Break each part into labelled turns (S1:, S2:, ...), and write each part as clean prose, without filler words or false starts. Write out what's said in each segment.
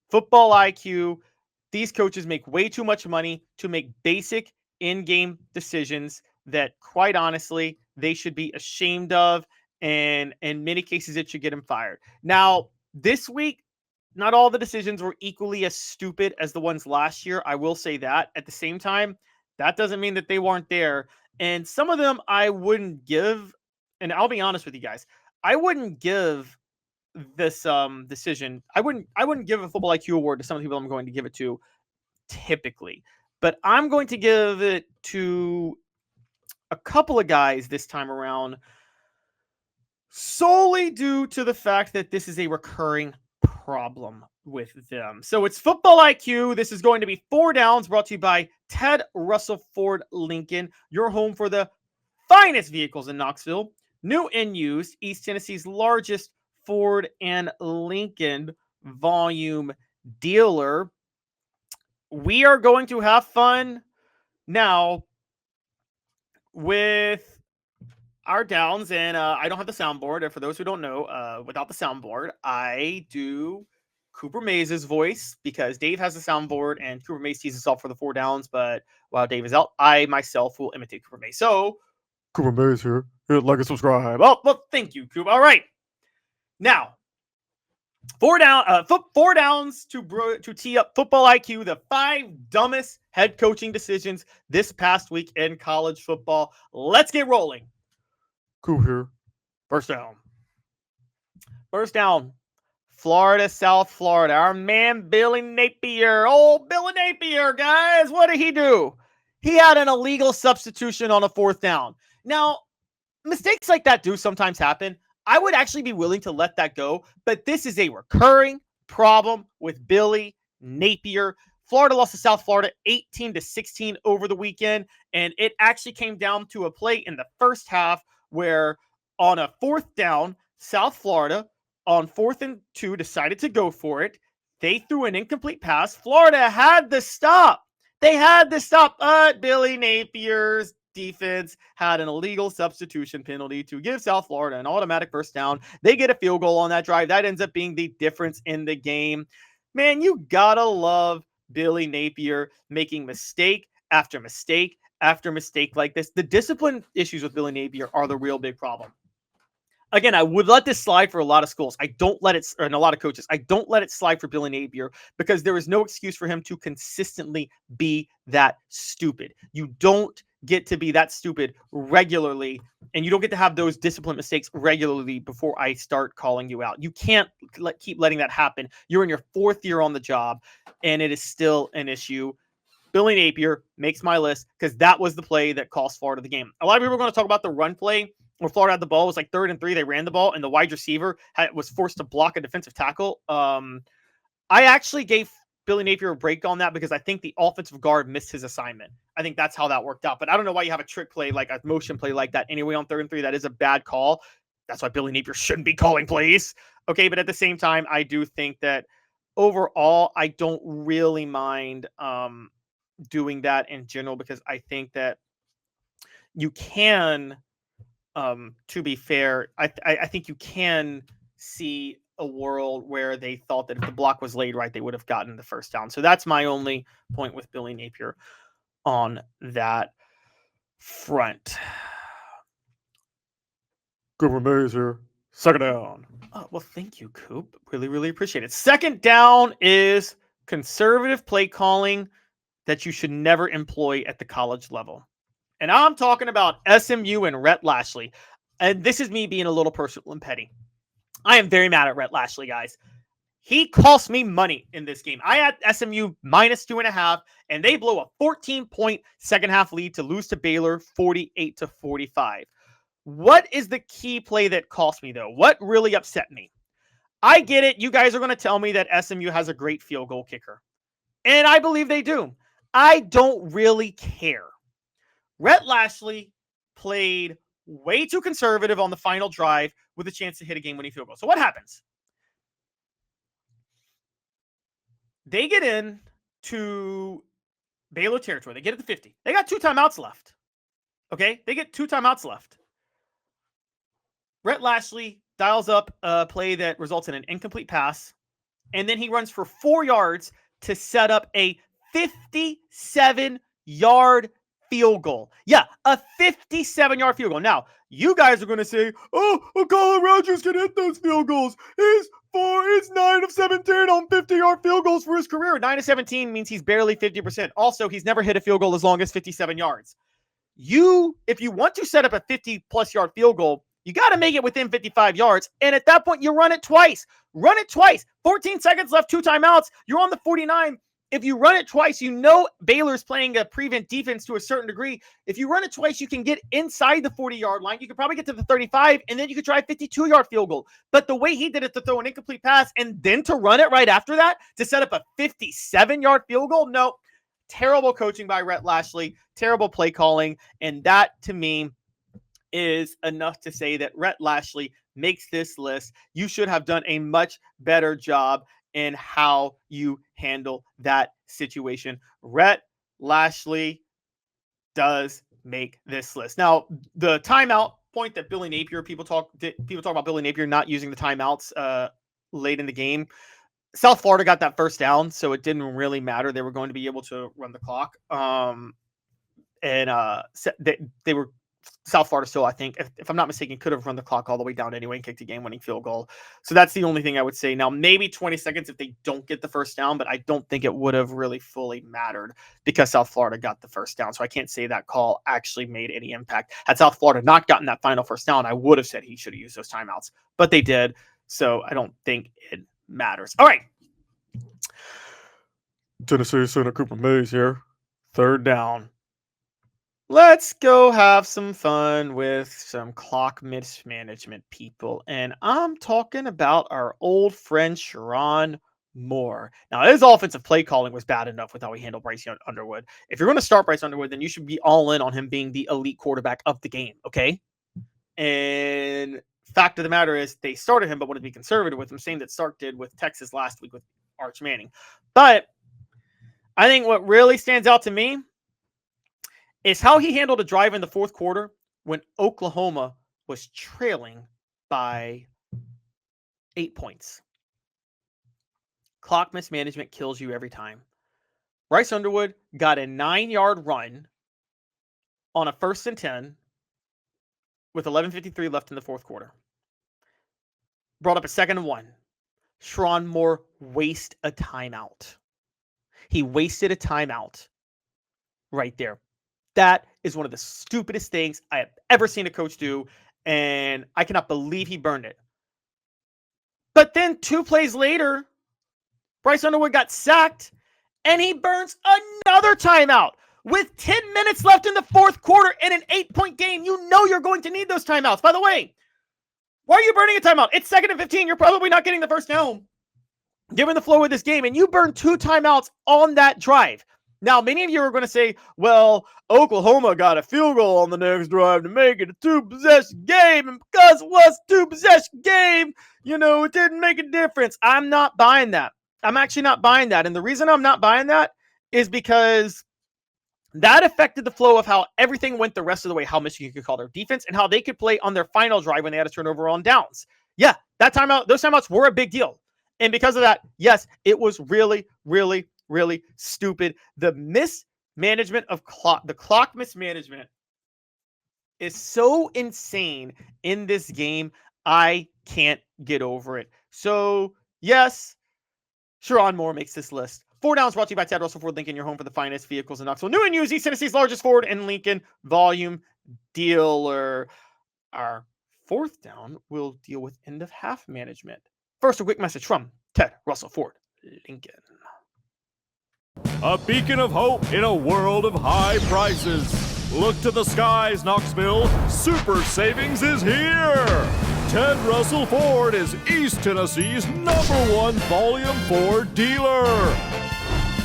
S1: Football IQ. These coaches make way too much money to make basic in-game decisions that, quite honestly, they should be ashamed of. And in many cases, it should get them fired. Now, this week, not all the decisions were equally as stupid as the ones last year. I will say that. At the same time, that doesn't mean that they weren't there. And some of them I wouldn't give, and I'll be honest with you guys, I wouldn't give this decision. I wouldn't give a football IQ award to some of the people I'm going to give it to typically. But I'm going to give it to a couple of guys this time around solely due to the fact that this is a recurring problem with them. So it's Football IQ. This is going to be 4 Downs, brought to you by Ted Russell Ford Lincoln, your home for the finest vehicles in Knoxville, new and used, East Tennessee's largest Ford and Lincoln volume dealer. We are going to have fun now with our downs, and I don't have the soundboard. And for those who don't know, without the soundboard, I do Cooper Mays' voice because Dave has the soundboard and Cooper Mays teases off for the 4 Downs. But while Dave is out, I myself will imitate Cooper Mays. So Cooper Mays here. Hit like and subscribe. Well, thank you, Cooper. All right. Now, 4 downs to tee up Football IQ, the 5 dumbest head coaching decisions this past week in college football. Let's get rolling. Cool here. First down. Florida, South Florida. Our man, Billy Napier. Oh, Billy Napier, guys. What did he do? He had an illegal substitution on a 4th down. Now, mistakes like that do sometimes happen. I would actually be willing to let that go, but this is a recurring problem with Billy Napier. Florida lost to South Florida 18-16 over the weekend, and it actually came down to a play in the first half where on a 4th down, South Florida on 4th and 2 decided to go for it. They threw an incomplete pass. Florida had to stop. They had to stop. Billy Napier's defense had an illegal substitution penalty to give South Florida an automatic first down. They get a field goal on that drive. That ends up being the difference in the game. Man, you gotta love Billy Napier making mistake after mistake after mistake like this. The discipline issues with Billy Napier are the real big problem. Again, I would let this slide for a lot of schools. I don't let it, and a lot of coaches, I don't let it slide for Billy Napier because there is no excuse for him to consistently be that stupid. You don't get to be that stupid regularly, and you don't get to have those discipline mistakes regularly before I start calling you out. You can't keep letting that happen. You're in your 4th year on the job, and it is still an issue. Billy Napier makes my list because that was the play that cost Florida the game. A lot of people are going to talk about the run play where Florida had the ball. It was like 3rd and 3. They ran the ball, and the wide receiver was forced to block a defensive tackle. I actually gave Billy Napier a break on that because I think the offensive guard missed his assignment. I think that's how that worked out. But I don't know why you have a trick play, like a motion play like that anyway on 3rd and 3. That is a bad call. That's why Billy Napier shouldn't be calling plays. Okay, but at the same time, I do think that overall, I don't really mind doing that in general because I think that you can, to be fair, I think you can see a world where they thought that if the block was laid right, they would have gotten the first down. So that's my only point with Billy Napier on that front. Cooper Mays here. 2nd down. Oh, well, thank you, Coop. Really, really appreciate it. 2nd down is conservative play calling that you should never employ at the college level. And I'm talking about SMU and Rhett Lashlee. And this is me being a little personal and petty. I am very mad at Rhett Lashlee, guys. He cost me money in this game. I had SMU minus 2.5, and they blow a 14-point second half lead to lose to Baylor 48-45. What is the key play that cost me, though? What really upset me? I get it. You guys are going to tell me that SMU has a great field goal kicker. And I believe they do. I don't really care. Rhett Lashlee played way too conservative on the final drive with a chance to hit a game-winning field goal. So what happens? They get in to Baylor territory. They get at the 50. They got 2 timeouts left. Okay? They get 2 timeouts left. Rhett Lashlee dials up a play that results in an incomplete pass and then he runs for 4 yards to set up a 57-yard field goal. Yeah, a 57-yard field goal. Now, you guys are going to say, oh, Colin Rogers can hit those field goals. It's 9 of 17 on 50-yard field goals for his career. 9 of 17 means he's barely 50%. Also, he's never hit a field goal as long as 57 yards. If you want to set up a 50-plus yard field goal, you got to make it within 55 yards. And at that point, you run it twice. Run it twice. 14 seconds left, 2 timeouts. You're on the 49. If you run it twice, you know Baylor's playing a prevent defense to a certain degree. If you run it twice, you can get inside the 40-yard line. You could probably get to the 35, and then you could try a 52-yard field goal. But the way he did it to throw an incomplete pass and then to run it right after that to set up a 57-yard field goal, no. Terrible coaching by Rhett Lashlee. Terrible play calling. And that, to me, is enough to say that Rhett Lashlee makes this list. You should have done a much better job in how you handle that situation. Rhett Lashlee does make this list. Now, the timeout point that Billy Napier, people talk about Billy Napier not using the timeouts late in the game. South Florida got that first down, so it didn't really matter. They were going to be able to run the clock. They were South Florida still, I think, if I'm not mistaken, could have run the clock all the way down anyway and kicked a game-winning field goal. So that's the only thing I would say. Now, maybe 20 seconds if they don't get the first down, but I don't think it would have really fully mattered because South Florida got the first down. So I can't say that call actually made any impact. Had South Florida not gotten that final first down, I would have said he should have used those timeouts, but they did. So I don't think it matters. All right. Tennessee Senator Cooper Mays here. 3rd down. Let's go have some fun with some clock mismanagement people. And I'm talking about our old friend Sherrone Moore. Now, his offensive play calling was bad enough with how he handled Bryce Underwood. If you're going to start Bryce Underwood, then you should be all in on him being the elite quarterback of the game, okay? And fact of the matter is they started him but wanted to be conservative with him, same that Sark did with Texas last week with Arch Manning. But I think what really stands out to me is how he handled a drive in the 4th quarter when Oklahoma was trailing by 8 points. Clock mismanagement kills you every time. Bryce Underwood got a 9-yard run on a 1st and 10 with 11:53 left in the 4th quarter. Brought up a 2nd and 1. Sherrone Moore wasted a timeout. He wasted a timeout right there. That is one of the stupidest things I have ever seen a coach do, and I cannot believe he burned it. But then 2 plays later, Bryce Underwood got sacked, and he burns another timeout. With 10 minutes left in the 4th quarter in an 8-point game, you know you're going to need those timeouts. By the way, why are you burning a timeout? It's 2nd and 15. You're probably not getting the first down, given the flow of this game, and you burn 2 timeouts on that drive. Now, many of you are going to say, well, Oklahoma got a field goal on the next drive to make it a 2-possession game, and because it was a 2-possession game, it didn't make a difference. I'm not buying that. I'm actually not buying that, and the reason I'm not buying that is because that affected the flow of how everything went the rest of the way, how Michigan could call their defense, and how they could play on their final drive when they had a turnover on downs. Yeah, those timeouts were a big deal, and because of that, yes, it was really, really, really stupid. The mismanagement of the clock mismanagement is so insane in this game. I can't get over it. So, yes, Sherrone Moore makes this list. 4 Downs brought to you by Ted Russell Ford Lincoln, your home for the finest vehicles in Knoxville. New and used, East Tennessee's largest Ford and Lincoln volume dealer. Our 4th down will deal with end-of-half management. First, a quick message from Ted Russell Ford Lincoln.
S2: A beacon of hope in a world of high prices. Look to the skies, Knoxville. Super savings is here. Ted Russell Ford is East Tennessee's #1 volume Ford dealer.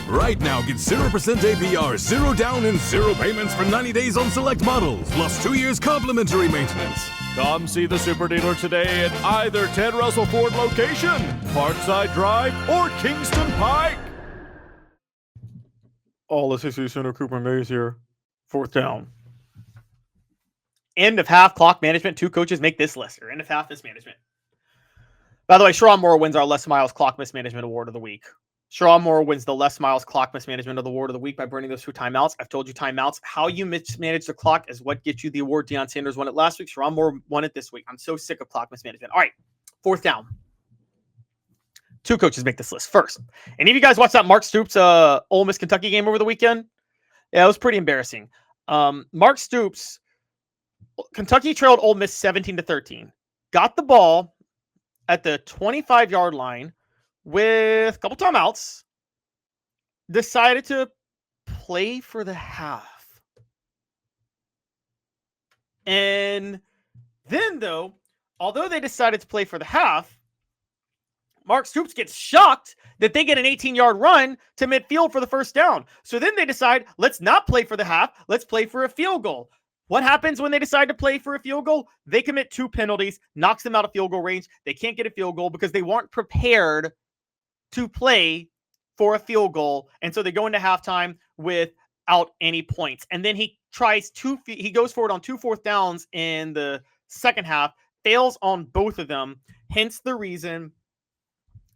S3: Right now, get 0% APR, 0 down, and 0 payments for 90 days on select models, plus 2 years complimentary maintenance.
S2: Come see the super dealer today at either Ted Russell Ford location, Parkside Drive, or Kingston Pike.
S1: All SEC Senator Cooper Mays here. 4th down. End of half clock management. 2 coaches make this list, or end of half mismanagement. By the way, Sherrone Moore wins our Les Miles Clock Mismanagement Award of the Week. Sherrone Moore wins the Les Miles Clock Mismanagement of the Award of the Week by burning those 2 timeouts. I've told you timeouts. How you mismanage the clock is what gets you the award. Deion Sanders won it last week. Sherrone Moore won it this week. I'm so sick of clock mismanagement. All right, 4th down. 2 coaches make this list. First, any of you guys watched that Mark Stoops Ole Miss Kentucky game over the weekend? Yeah, it was pretty embarrassing. Mark Stoops, Kentucky trailed Ole Miss 17-13. Got the ball at the 25-yard line with a couple timeouts, decided to play for the half. And then, though, although they decided to play for the half, Mark Stoops gets shocked that they get an 18-yard run to midfield for the 1st down. So then they decide, let's not play for the half. Let's play for a field goal. What happens when they decide to play for a field goal? They commit 2 penalties, knocks them out of field goal range. They can't get a field goal because they weren't prepared to play for a field goal. And so they go into halftime without any points. And then he goes forward on 2 4th downs in the second half, fails on both of them. Hence the reason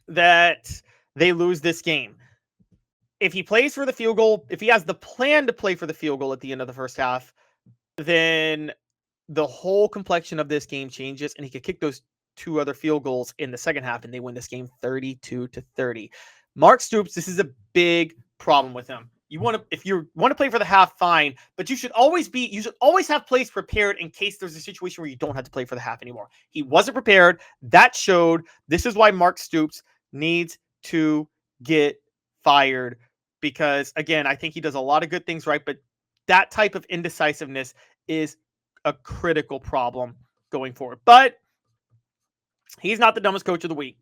S1: that they lose this game. If he plays for the field goal, if he has the plan to play for the field goal at the end of the first half, then the whole complexion of this game changes, and he could kick those 2 other field goals in the second half, and they win this game 32-30. Mark Stoops, this is a big problem with him. If you want to play for the half, fine, but you should always have plays prepared in case there's a situation where you don't have to play for the half anymore. He wasn't prepared. That showed. This is why Mark Stoops needs to get fired, because again, I think he does a lot of good things right, but that type of indecisiveness is a critical problem going forward. But he's not the dumbest coach of the week.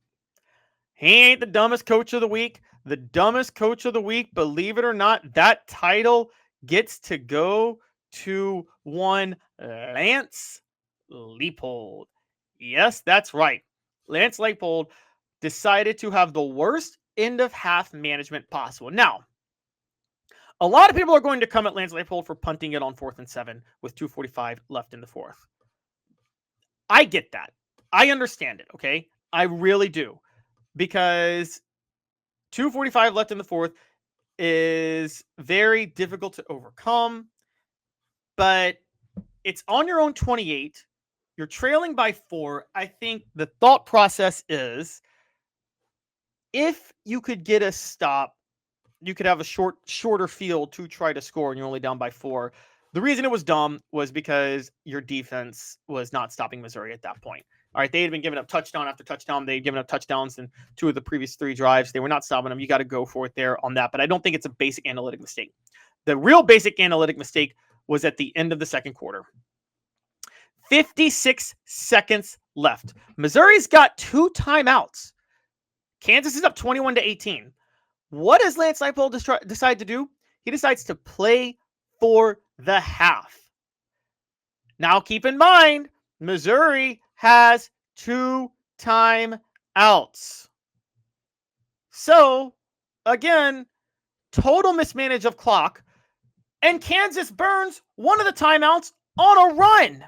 S1: He ain't the dumbest coach of the week. The dumbest coach of the week, believe it or not, that title gets to go to one Lance Leipold. Yes, that's right. Lance Leipold decided to have the worst end of half management possible. Now, a lot of people are going to come at Lance Leipold for punting it on 4th and 7 with 2:45 left in the 4th. I get that. I understand it, okay? I really do. Because 2:45 left in the 4th is very difficult to overcome. But it's on your own 28. You're trailing by 4. I think the thought process is, if you could get a stop, you could have a shorter field to try to score, and you're only down by 4. The reason it was dumb was because your defense was not stopping Missouri at that point. All right, they had been giving up touchdown after touchdown. They had given up touchdowns in 2 of the previous 3 drives. They were not stopping them. You got to go for it there on that. But I don't think it's a basic analytic mistake. The real basic analytic mistake was at the end of the second quarter. 56 seconds left. Missouri's got 2 timeouts. Kansas is up 21-18. What does Lance Leipold decide to do? He decides to play for the half. Now, keep in mind, Missouri has 2 timeouts. So, again, total mismanage of clock. And Kansas burns one of the timeouts on a run.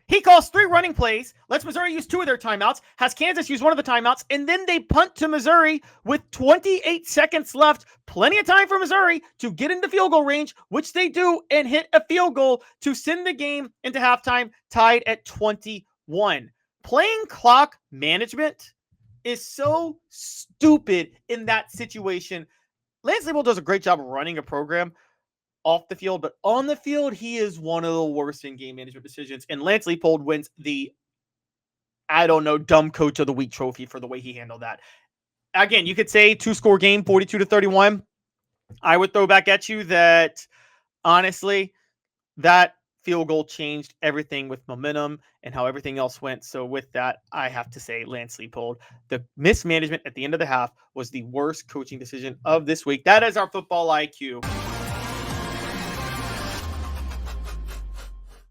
S1: He calls 3 running plays, lets Missouri use 2 of their timeouts, has Kansas use one of the timeouts, and then they punt to Missouri with 28 seconds left. Plenty of time for Missouri to get into field goal range, which they do, and hit a field goal to send the game into halftime tied at 21. Playing clock management is so stupid in that situation. Lance Leipold does a great job of running a program off the field, but on the field, he is one of the worst in game management decisions. And Lance Leipold wins the, dumb coach of the week trophy for the way he handled that. Again, you could say 2-score game, 42-31. I would throw back at you that, honestly, that field goal changed everything with momentum and how everything else went. So with that, I have to say Lance Leipold, the mismanagement at the end of the half was the worst coaching decision of this week. That is our football IQ.